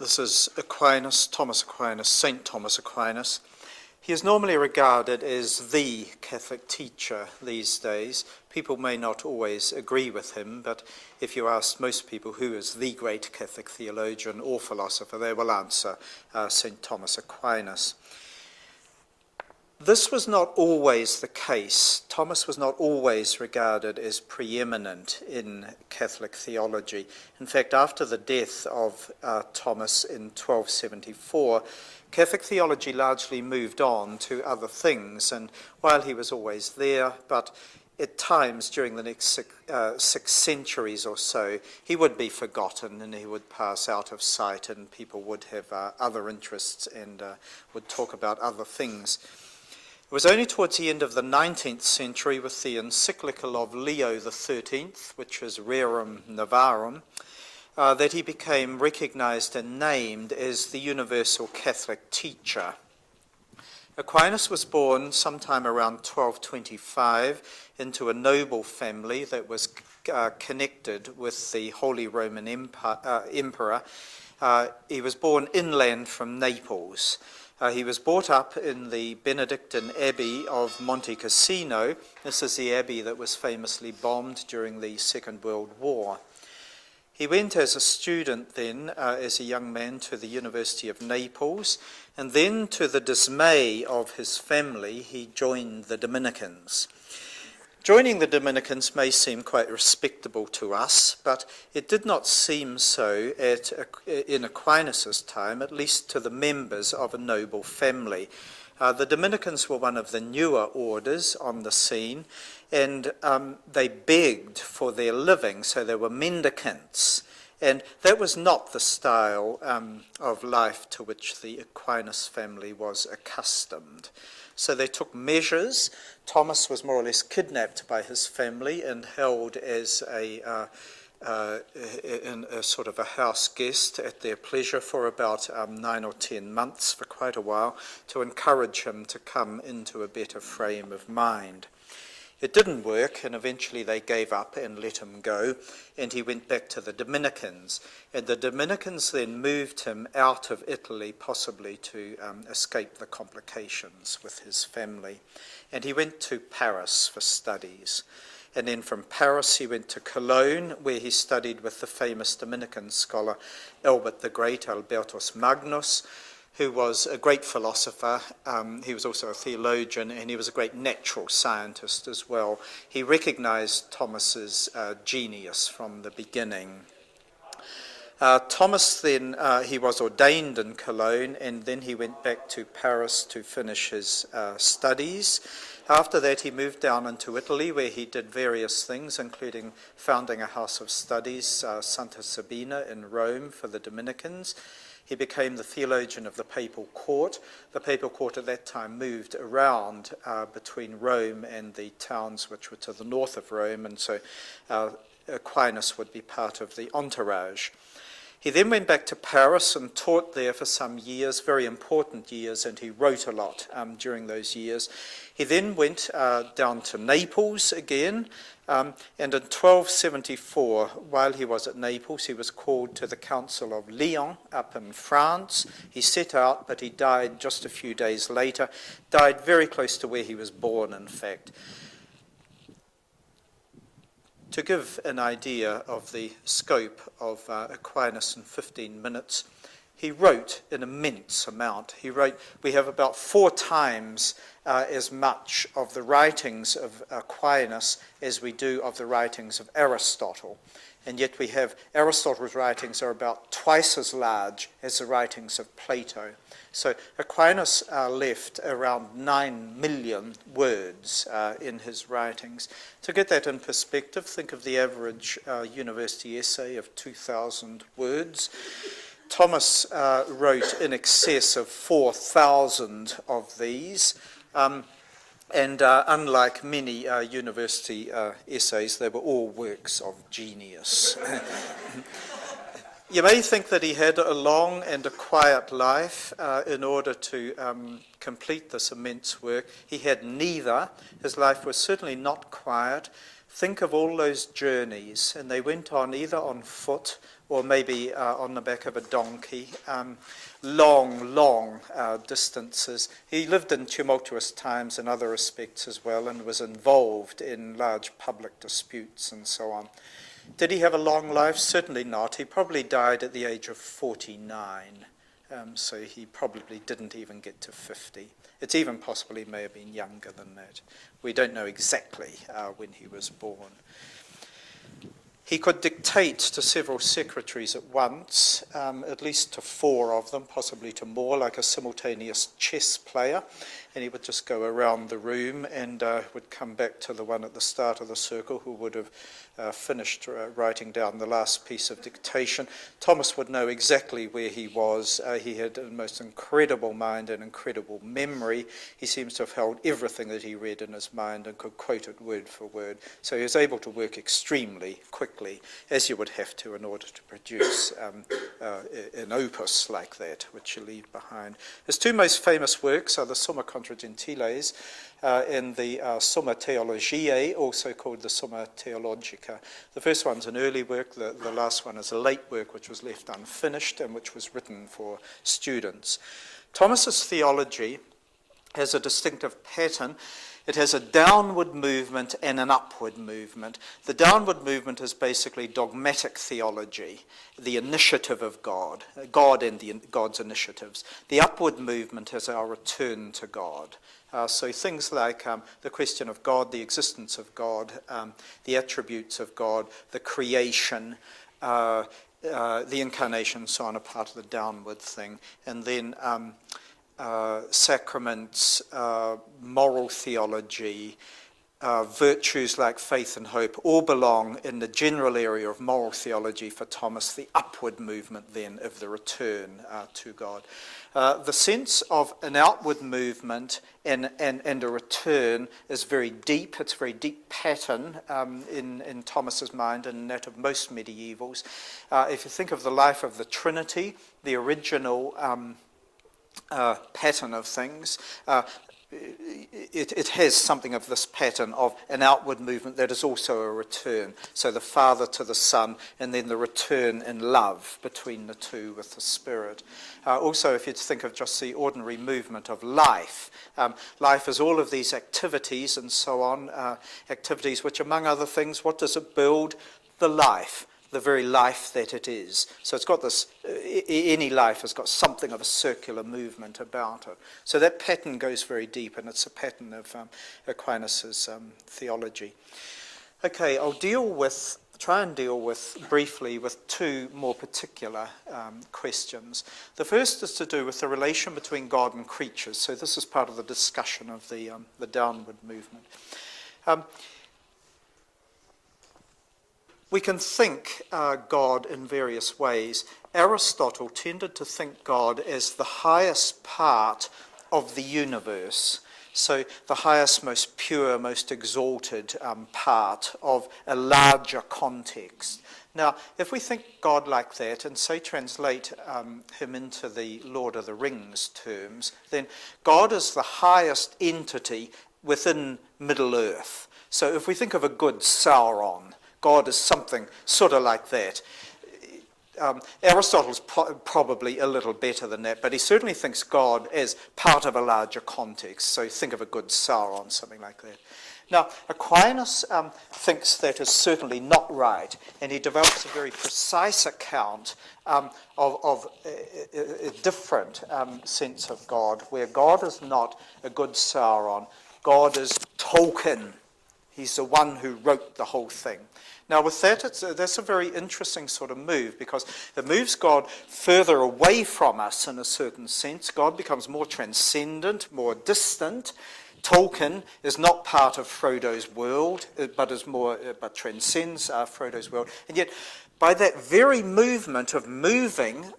This is Aquinas, Thomas Aquinas, Saint Thomas Aquinas. He is normally regarded as the Catholic teacher these days. People may not always agree with him, but if you ask most people who is the great Catholic theologian or philosopher, they will answer Saint Thomas Aquinas. This was not always the case. Thomas was not always regarded as preeminent in Catholic theology. In fact, after the death of Thomas in 1274, Catholic theology largely moved on to other things, and while he was always there, but at times during the next 6 centuries or so, he would be forgotten and he would pass out of sight, and people would have other interests and would talk about other things. It was only towards the end of the 19th century, with the encyclical of Leo XIII, which is Rerum Novarum, that he became recognized and named as the universal Catholic teacher. Aquinas was born sometime around 1225 into a noble family that was connected with the Holy Roman Emperor. He was born inland from Naples. He was brought up in the Benedictine Abbey of Monte Cassino. This is the abbey that was famously bombed during the Second World War. He went as a student then, as a young man, to the University of Naples, and then, to the dismay of his family, he joined the Dominicans. Joining the Dominicans may seem quite respectable to us, but it did not seem so in Aquinas' time, at least to the members of a noble family. The Dominicans were one of the newer orders on the scene, and they begged for their living, so they were mendicants. And that was not the style of life to which the Aquinas family was accustomed. So they took measures. Thomas was more or less kidnapped by his family and held as a sort of a house guest at their pleasure for about 9 or 10 months, for quite a while, to encourage him to come into a better frame of mind. It didn't work, and eventually they gave up and let him go, and he went back to the Dominicans. And the Dominicans then moved him out of Italy, possibly to escape the complications with his family. And he went to Paris for studies. And then from Paris he went to Cologne, where he studied with the famous Dominican scholar Albert the Great, Albertus Magnus, who was a great philosopher. He was also a theologian, and he was a great natural scientist as well. He recognized Thomas's genius from the beginning. Thomas then, he was ordained in Cologne, and then he went back to Paris to finish his studies. After that, he moved down into Italy, where he did various things, including founding a house of studies, Santa Sabina in Rome, for the Dominicans. He became the theologian of the papal court. The papal court at that time moved around between Rome and the towns which were to the north of Rome, and so Aquinas would be part of the entourage. He then went back to Paris and taught there for some years, very important years, and he wrote a lot during those years. He then went down to Naples again, and in 1274, while he was at Naples, he was called to the Council of Lyon up in France. He set out, but he died just a few days later, died very close to where he was born, in fact. To give an idea of the scope of Aquinas in 15 minutes, he wrote an immense amount. We have about 4 times as much of the writings of Aquinas as we do of the writings of Aristotle. And yet we have Aristotle's writings are about twice as large as the writings of Plato. So Aquinas left around 9 million words in his writings. To get that in perspective, think of the average university essay of 2,000 words. Thomas wrote in excess of 4,000 of these. And unlike many university essays, they were all works of genius. You may think that he had a long and a quiet life in order to complete this immense work. He had neither. His life was certainly not quiet. Think of all those journeys, and they went on either on foot or maybe on the back of a donkey. Long distances. He lived in tumultuous times in other respects as well, and was involved in large public disputes and so on. Did he have a long life? Certainly not. He probably died at the age of 49, so he probably didn't even get to 50. It's even possible he may have been younger than that. We don't know exactly when he was born. He could dictate to several secretaries at once, at least to 4 of them, possibly to more, like a simultaneous chess player. And he would just go around the room and would come back to the one at the start of the circle who would have finished writing down the last piece of dictation. Thomas would know exactly where he was. He had a most incredible mind and incredible memory. He seems to have held everything that he read in his mind and could quote it word for word. So he was able to work extremely quickly, as you would have to in order to produce an opus like that, which you leave behind. His 2 most famous works are the Summa Contra Gentiles and the Summa Theologiae, also called the Summa Theologica. The first one's an early work, the last one is a late work which was left unfinished and which was written for students. Thomas's theology has a distinctive pattern. It has a downward movement and an upward movement. The downward movement is basically dogmatic theology, the initiative of God, God and God's initiatives. The upward movement is our return to God. So things like the question of God, the existence of God, the attributes of God, the creation, the incarnation, so on, are part of the downward thing. And then sacraments, moral theology, virtues like faith and hope all belong in the general area of moral theology for Thomas, the upward movement then of the return to God. The sense of an outward movement and a return is very deep. It's a very deep pattern in Thomas's mind and that of most medievals. If you think of the life of the Trinity, the original pattern of things, it has something of this pattern of an outward movement that is also a return. So the Father to the Son, and then the return in love between the two with the Spirit. Also, if you think of just the ordinary movement of life, life is all of these activities and so on, activities which, among other things, what does it build? The life. The very life that it is. So it's got this, any life has got something of a circular movement about it. So that pattern goes very deep, and it's a pattern of Aquinas' theology. Okay, I'll try and deal with briefly with 2 more particular questions. The first is to do with the relation between God and creatures. So this is part of the discussion of the downward movement. We can think God in various ways. Aristotle tended to think God as the highest part of the universe. So the highest, most pure, most exalted part of a larger context. Now, if we think God like that and say translate him into the Lord of the Rings terms, then God is the highest entity within Middle-earth. So if we think of a good Sauron, God is something sort of like that. Aristotle's probably a little better than that, but he certainly thinks God as part of a larger context. So think of a good Sauron, something like that. Now, Aquinas thinks that is certainly not right, and he develops a very precise account of a different sense of God, where God is not a good Sauron. God is Tolkien. He's the one who wrote the whole thing. Now with that, that's a very interesting sort of move, because it moves God further away from us in a certain sense. God becomes more transcendent, more distant. Tolkien is not part of Frodo's world, but transcends Frodo's world. And yet, by that very movement of moving